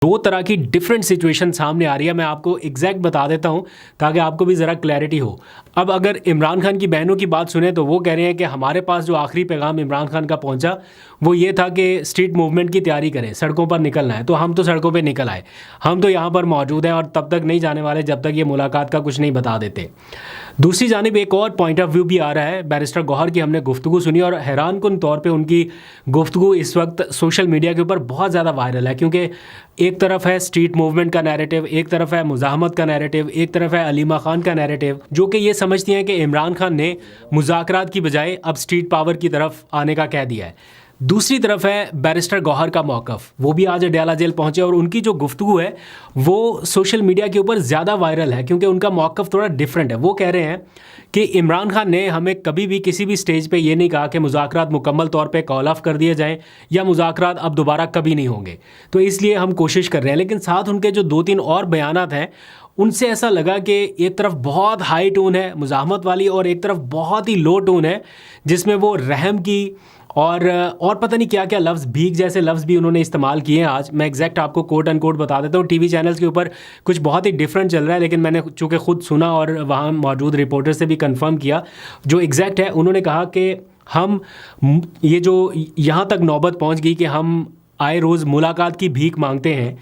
दो तरह की डिफरेंट सिचुएशन सामने आ रही है। मैं आपको एग्जैक्ट बता देता हूं ताकि आपको भी ज़रा क्लैरिटी हो। अब अगर इमरान खान की बहनों की बात सुने तो वो कह रहे हैं कि हमारे पास जो आखिरी पैगाम इमरान खान का पहुंचा वो ये था कि स्ट्रीट मूवमेंट की तैयारी करें, सड़कों पर निकलना है। तो हम तो सड़कों पर निकल आए, हम तो यहाँ पर मौजूद हैं और तब तक नहीं जाने वाले जब तक ये मुलाकात का कुछ नहीं बता देते। दूसरी जानिब एक और पॉइंट ऑफ व्यू भी आ रहा है। बैरिस्टर गौहर की हमने गुफ्तगू सुनी और हैरानकुन तौर पे उनकी गुफ्तगू इस वक्त सोशल मीडिया के ऊपर बहुत ज़्यादा वायरल है, क्योंकि एक तरफ है स्ट्रीट मूवमेंट का नैरेटिव, एक तरफ है मुज़ाहमत का नैरेटिव, एक तरफ है अलीमा खान का नैरेटिव, जो कि ये समझती हैं कि इमरान खान ने मुज़ाकरात की बजाय अब स्ट्रीट पावर की तरफ आने का कह दिया है। दूसरी तरफ है बैरिस्टर गौहर का मौक़िफ़, वो भी आज अडयाला जेल पहुंचे और उनकी जो गुफ्तगू है वो सोशल मीडिया के ऊपर ज़्यादा वायरल है, क्योंकि उनका मौक़िफ़ थोड़ा डिफरेंट है। वो कह रहे हैं कि इमरान खान ने हमें कभी भी किसी भी स्टेज पे ये नहीं कहा कि मुज़ाकरात मुकम्मल तौर पे कॉल ऑफ कर दिए जाएं या मुज़ाकरात अब दोबारा कभी नहीं होंगे, तो इसलिए हम कोशिश कर रहे हैं। लेकिन साथ उनके जो 2-3 और बयानात हैं उनसे ऐसा लगा कि एक तरफ बहुत हाई टोन है मुज़ाहमत वाली और एक तरफ बहुत ही लो टोन है जिसमें वो रहम की और पता नहीं क्या क्या लफ्ज़, भीख जैसे लफ्ज़ भी उन्होंने इस्तेमाल किए हैं। आज मैं एग्जैक्ट आपको कोट एंड कोट बता देता हूँ। टीवी चैनल्स के ऊपर कुछ बहुत ही डिफरेंट चल रहा है, लेकिन मैंने चूँकि ख़ुद सुना और वहाँ मौजूद रिपोर्टर से भी कंफर्म किया, जो एग्जैक्ट है उन्होंने कहा कि हम ये जो यहाँ तक नौबत पहुँच गई कि हम आए रोज़ मुलाकात की भीख मांगते हैं,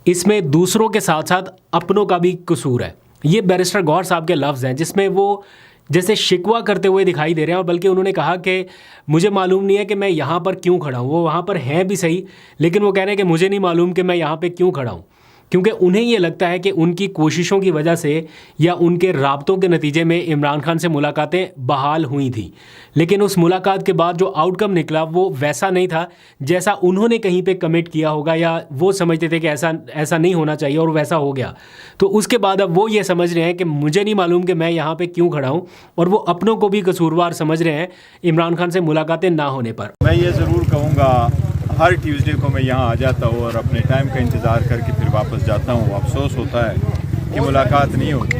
इसमें दूसरों के साथ साथ अपनों का भी कसूर है। ये बैरिस्टर गौहर साहब के लफ्ज़ हैं जिसमें वो जैसे शिकवा करते हुए दिखाई दे रहे हैं। और बल्कि उन्होंने कहा कि मुझे मालूम नहीं है कि मैं यहाँ पर क्यों खड़ा हूँ। वो वहाँ पर हैं भी सही, लेकिन वो कह रहे हैं कि मुझे नहीं मालूम कि मैं यहाँ पे क्यों खड़ा हूँ, क्योंकि उन्हें ये लगता है कि उनकी कोशिशों की वजह से या उनके राब्तों के नतीजे में इमरान खान से मुलाकातें बहाल हुई थी, लेकिन उस मुलाकात के बाद जो आउटकम निकला वो वैसा नहीं था जैसा उन्होंने कहीं पे कमिट किया होगा या वो समझते थे कि ऐसा नहीं होना चाहिए और वैसा हो गया। तो उसके बाद अब वो ये समझ रहे हैं कि मुझे नहीं मालूम कि मैं यहाँ पे क्यों खड़ा हूँ, और वो अपनों को भी कसूरवार समझ रहे हैं इमरान खान से मुलाकातें ना होने पर। मैं ये ज़रूर कहूँगा, हर ट्यूसडे को मैं यहाँ आ जाता हूँ और अपने टाइम का इंतज़ार करके फिर वापस जाता हूँ। अफसोस होता है कि मुलाकात नहीं होती,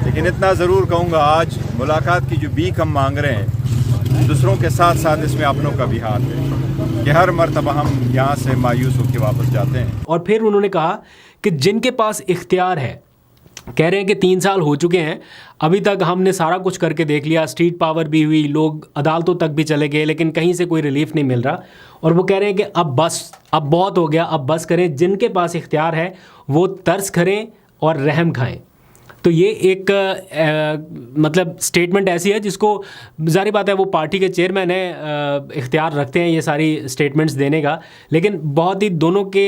लेकिन इतना ज़रूर कहूँगा आज मुलाकात की जो भीख हम मांग रहे हैं, दूसरों के साथ साथ इसमें अपनों का भी हाथ है कि हर मर्तबा हम यहाँ से मायूस होकर वापस जाते हैं। और फिर उन्होंने कहा कि जिनके पास इख्तियार है, कह रहे हैं कि 3 साल हो चुके हैं, अभी तक हमने सारा कुछ करके देख लिया, स्ट्रीट पावर भी हुई, लोग अदालतों तक भी चले गए, लेकिन कहीं से कोई रिलीफ नहीं मिल रहा। और वो कह रहे हैं कि अब बस, अब बहुत हो गया, अब बस करें। जिनके पास इख्तियार है वो तर्स करें और रहम खाएं। तो ये एक मतलब स्टेटमेंट ऐसी है जिसको ज़ाहिर बात है वो पार्टी के चेयरमैन है, इख्तियार रखते हैं ये सारी स्टेटमेंट्स देने का, लेकिन बहुत ही दोनों के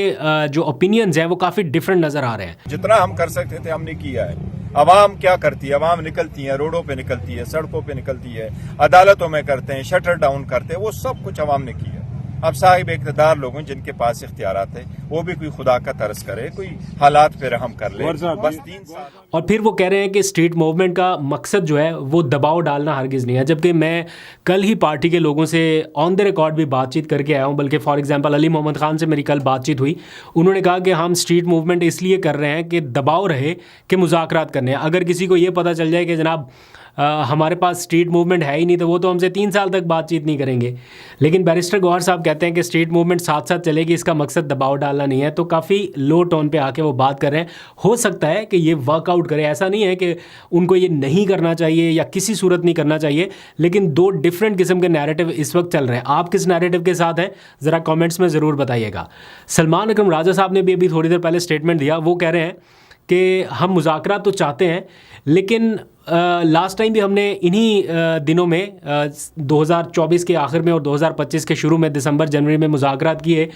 जो ओपिनियंस हैं वो काफ़ी डिफरेंट नज़र आ रहे हैं। जितना हम कर सकते थे हमने किया है। अवाम क्या करती है? अवाम निकलती है, रोडों पे निकलती है, सड़कों पे निकलती है, अदालतों में करते हैं, शटर डाउन करते हैं, वो सब कुछ अवाम ने किया। अब साहिब इक़्तिदार लोगों जिनके पास इख्तियारात है वो भी कोई खुदा का तरस करे, कोई हालात पे रहम कर ले। बस 3 साल। और फिर वो कह रहे हैं कि स्ट्रीट मूवमेंट का मकसद जो है वो दबाव डालना हरगिज़ नहीं है, जबकि मैं कल ही पार्टी के लोगों से ऑन द रिकॉर्ड भी बातचीत करके आया हूँ। बल्कि फॉर एग्जांपल अली मोहम्मद खान से मेरी कल बातचीत हुई, उन्होंने कहा कि हम स्ट्रीट मूवमेंट इसलिए कर रहे हैं कि दबाव रहे कि मुज़ाकरात करने हैं। अगर किसी को ये पता चल जाए कि जनाब हमारे पास स्ट्रीट मूवमेंट है ही नहीं, तो वो तो हमसे 3 साल तक बातचीत नहीं करेंगे। लेकिन बैरिस्टर गौहर साहब कहते हैं कि स्ट्रीट मूवमेंट साथ साथ चलेगी, इसका मकसद दबाव डालना नहीं है। तो काफ़ी लो टोन पे आके वो बात कर रहे हैं। हो सकता है कि ये वर्कआउट करे, ऐसा नहीं है कि उनको ये नहीं करना चाहिए या किसी सूरत नहीं करना चाहिए, लेकिन 2 डिफरेंट किस्म के नैरेटिव इस वक्त चल रहे हैं। आप किस नैरेटिव के साथ हैं ज़रा कॉमेंट्स में ज़रूर बताइएगा। सलमान अकरम राजा साहब ने भी अभी थोड़ी देर पहले स्टेटमेंट दिया। वो कह रहे हैं कि हम मुज़ाकरात तो चाहते हैं, लेकिन लास्ट टाइम भी हमने इन्हीं दिनों में 2024 के आखिर में और 2025 के शुरू में दिसंबर जनवरी में मुज़ाकरात किए,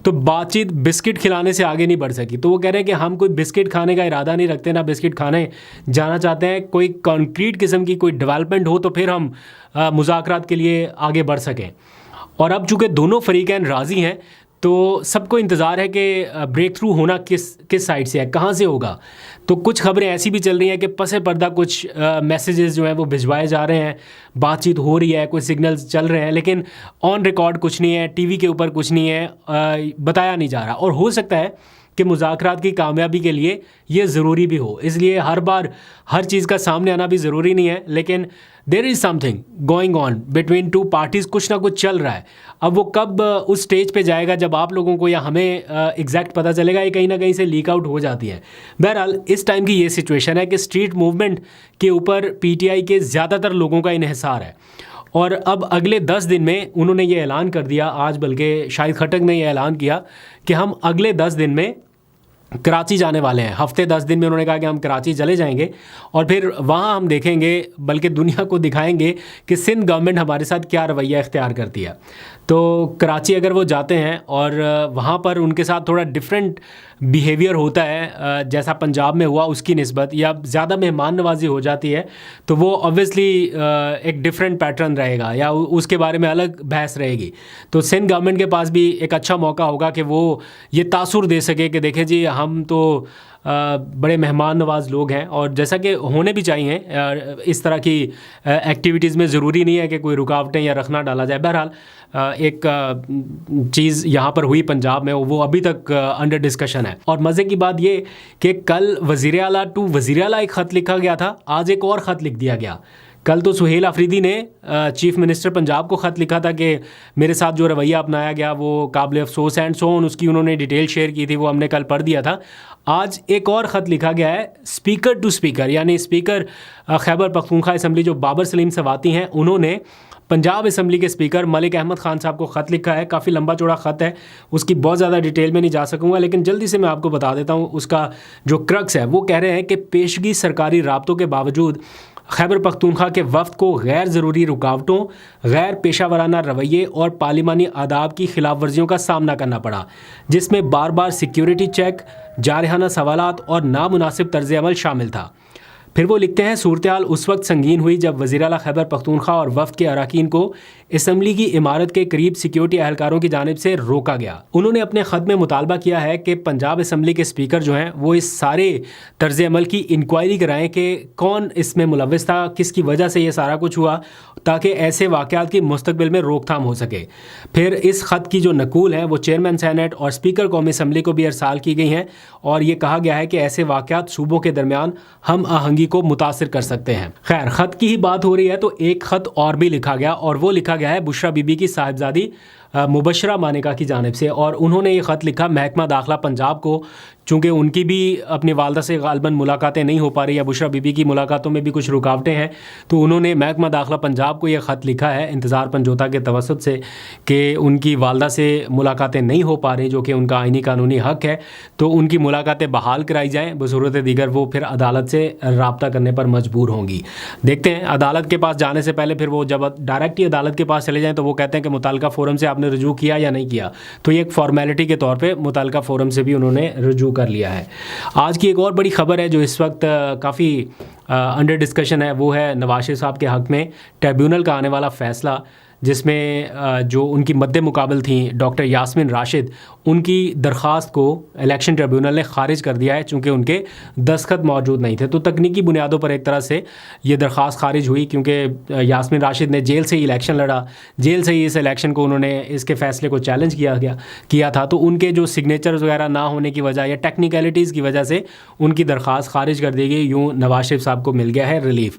तो बातचीत बिस्किट खिलाने से आगे नहीं बढ़ सकी। तो वो कह रहे हैं कि हम कोई बिस्किट खाने का इरादा नहीं रखते, ना बिस्किट खाने जाना चाहते हैं। कोई कॉन्क्रीट किस्म की कोई डेवलपमेंट हो तो फिर हम मुज़ाकरात के लिए आगे बढ़ सकें। और अब चूँकि दोनों फ़रीक़ैन राज़ी हैं तो सबको इंतज़ार है कि ब्रेक थ्रू होना किस साइड से है, कहाँ से होगा। तो कुछ खबरें ऐसी भी चल रही हैं कि पसे पर्दा कुछ मैसेजेस जो हैं वो भिजवाए जा रहे हैं, बातचीत हो रही है, कुछ सिग्नल्स चल रहे हैं, लेकिन ऑन रिकॉर्ड कुछ नहीं है, टीवी के ऊपर कुछ नहीं है, बताया नहीं जा रहा। और हो सकता है कि मुज़ाकरात की कामयाबी के लिए ये ज़रूरी भी हो। इसलिए हर बार हर चीज़ का सामने आना भी ज़रूरी नहीं है, लेकिन there is something going on between two parties, कुछ ना कुछ चल रहा है। अब वो कब उस स्टेज पे जाएगा जब आप लोगों को या हमें एग्जैक्ट पता चलेगा, ये कहीं ना कहीं से लीक आउट हो जाती है। बहरहाल इस टाइम की ये सिचुएशन है कि स्ट्रीट मूवमेंट के ऊपर पीटीआई के ज़्यादातर लोगों का इन्हिसार है और अब अगले 10 दिन में उन्होंने ये ऐलान कर दिया, आज बल्कि शाहिद खट्टक ने ये ऐलान किया कि हम अगले 10 दिन में कराची जाने वाले हैं। हफ्ते 10 दिन में उन्होंने कहा कि हम कराची चले जाएंगे और फिर वहाँ हम देखेंगे, बल्कि दुनिया को दिखाएंगे कि सिंध गवर्नमेंट हमारे साथ क्या रवैया इख्तियार करती है। तो कराची अगर वो जाते हैं और वहाँ पर उनके साथ थोड़ा डिफरेंट बिहेवियर होता है जैसा पंजाब में हुआ उसकी निस्बत, या ज़्यादा मेहमान नवाजी हो जाती है, तो वो ऑब्वियसली एक डिफरेंट पैटर्न रहेगा या उसके बारे में अलग बहस रहेगी। तो सिंध गवर्नमेंट के पास भी एक अच्छा मौका होगा कि वो ये तासुर दे सके कि देखें जी हम तो बड़े मेहमान नवाज लोग हैं और जैसा कि होने भी चाहिए इस तरह की एक्टिविटीज़ में। ज़रूरी नहीं है कि कोई रुकावटें या रखना डाला जाए। बहरहाल एक चीज़ यहाँ पर हुई पंजाब में, वो अभी तक अंडर डिस्कशन है। और मज़े की बात ये कि कल वज़ीर आला टू वज़ीर आला एक ख़त लिखा गया था, आज एक और ख़त लिख दिया गया। कल तो सुहेल अफरीदी ने चीफ मिनिस्टर पंजाब को ख़त लिखा था कि मेरे साथ जो रवैया अपनाया गया वो काबिल अफसोस एंड सो ऑन, उसकी उन्होंने डिटेल शेयर की थी, वो हमने कल पढ़ दिया था। आज एक और ख़त लिखा गया है स्पीकर टू स्पीकर, यानी स्पीकर खैबर पख्तूनख्वा असम्बली जो बाबर सलीम सवाती हैं, उन्होंने पंजाब असम्बली के स्पीकर मलिक अहमद ख़ान साहब को ख़त लिखा है। काफ़ी लंबा चौड़ा ख़त है, उसकी बहुत ज़्यादा डिटेल में नहीं जा सकूँगा, लेकिन जल्दी से मैं आपको बता देता हूँ उसका जो क्रक्स है। वो कह रहे हैं कि पेशगी सरकारी राब्तों के बावजूद खैबर पख्तूनख्वा के वफ़द को गैर ज़रूरी रुकावटों, गैर पेशा वराना रवैये और पार्लिमानी आदाब की खिलाफ वर्जियों का सामना करना पड़ा, जिसमें बार बार सिक्योरिटी चेक, जारहाना सवालात और नामुनासिब तर्ज़ अमल शामिल था। फिर वो लिखते हैं सूरत-ए-हाल उस वक्त संगीन हुई जब वज़ीर आला खैबर पख्तूनख्वा और वफ़द के अरकान को असम्बली की इमारत के करीब सिक्योरिटी एहलकारों की जानिब से रोका गया। उन्होंने अपने ख़त में मुतालबा किया है कि पंजाब असम्बली के स्पीकर जो हैं वो इस सारे तर्ज़ अमल की इंक्वायरी कराएँ कि कौन इसमें मुलव्विस था, किसकी वजह से ये सारा कुछ हुआ, ताकि ऐसे वाक़यात की मुस्तक़बिल में रोकथाम हो सके। फिर इस ख़त की जो नकूल है वो चेयरमैन सेनेट और स्पीकर कौमी असम्बली को भी अरसाल की गई हैं और ये कहा गया है कि ऐसे वाक़यात सूबों के दरमियान हम आहंगी को मुतासिर कर सकते हैं। खैर, ख़त की ही बात हो रही है तो एक ख़त और भी लिखा गया और वो लिखा गया है बुशरा बीबी की साहिबजादी मुबशरा मानिका की जानिब से। और उन्होंने ये ख़त लिखा महकमा दाखिला पंजाब को, चूँकि उनकी भी अपनी वालदा से गालबन मुलाकातें नहीं हो पा रही या बुशरा बीबी की मुलाकातों में भी कुछ रुकावटें हैं, तो उन्होंने महकमा दाखिला पंजाब को ये ख़त लिखा है इंतज़ार पंजोता के तवसत से कि उनकी वालदा से मुलाकातें नहीं हो पा रही, जो कि उनका आइनी कानूनी हक़ है, तो उनकी मुलाकातें बहाल कराई जाएँ। बसूरत दीगर वो फिर अदालत से रब्ता करने पर मजबूर होंगी। देखते हैं, अदालत के पास जाने से पहले फिर वो जब डायरेक्ट ही अदालत के पास चले जाएँ तो वो कहते हैं कि मुताल्लिका फ़ोरम से आपने रजू किया या नहीं किया, तो ये एक फॉर्मेलिटी के तौर पे मुताल्लिका फ़ोरम से भी उन्होंने रजू कर लिया है। आज की एक और बड़ी ख़बर है जो इस वक्त काफ़ी अंडर डिस्कशन है, वो है नवाज शरीफ साहब के हक़ में ट्रिब्यूनल का आने वाला फ़ैसला, जिसमें जो उनकी मद्दे मुकाबल थी डॉक्टर यास्मीन राशिद, उनकी दरख्वास्त को इलेक्शन ट्रिब्यूनल ने ख़ारिज कर दिया है चूँकि उनके दस्तखत मौजूद नहीं थे। तो तकनीकी बुनियादों पर एक तरह से ये दरख्वास्त ख़ारिज हुई क्योंकि यास्मीन राशिद ने जेल से ही इलेक्शन लड़ा, जेल से ही इस इलेक्शन को उन्होंने इसके फ़ैसले को चैलेंज किया था, तो उनके जो सिग्नेचर्स वगैरह ना होने की वजह या टेक्निकलिटीज़ की वजह से उनकी दरख्वास्त ख़ारिज कर दी गई। यूँ नवाज शरीफ साहब को मिल गया है रिलीफ।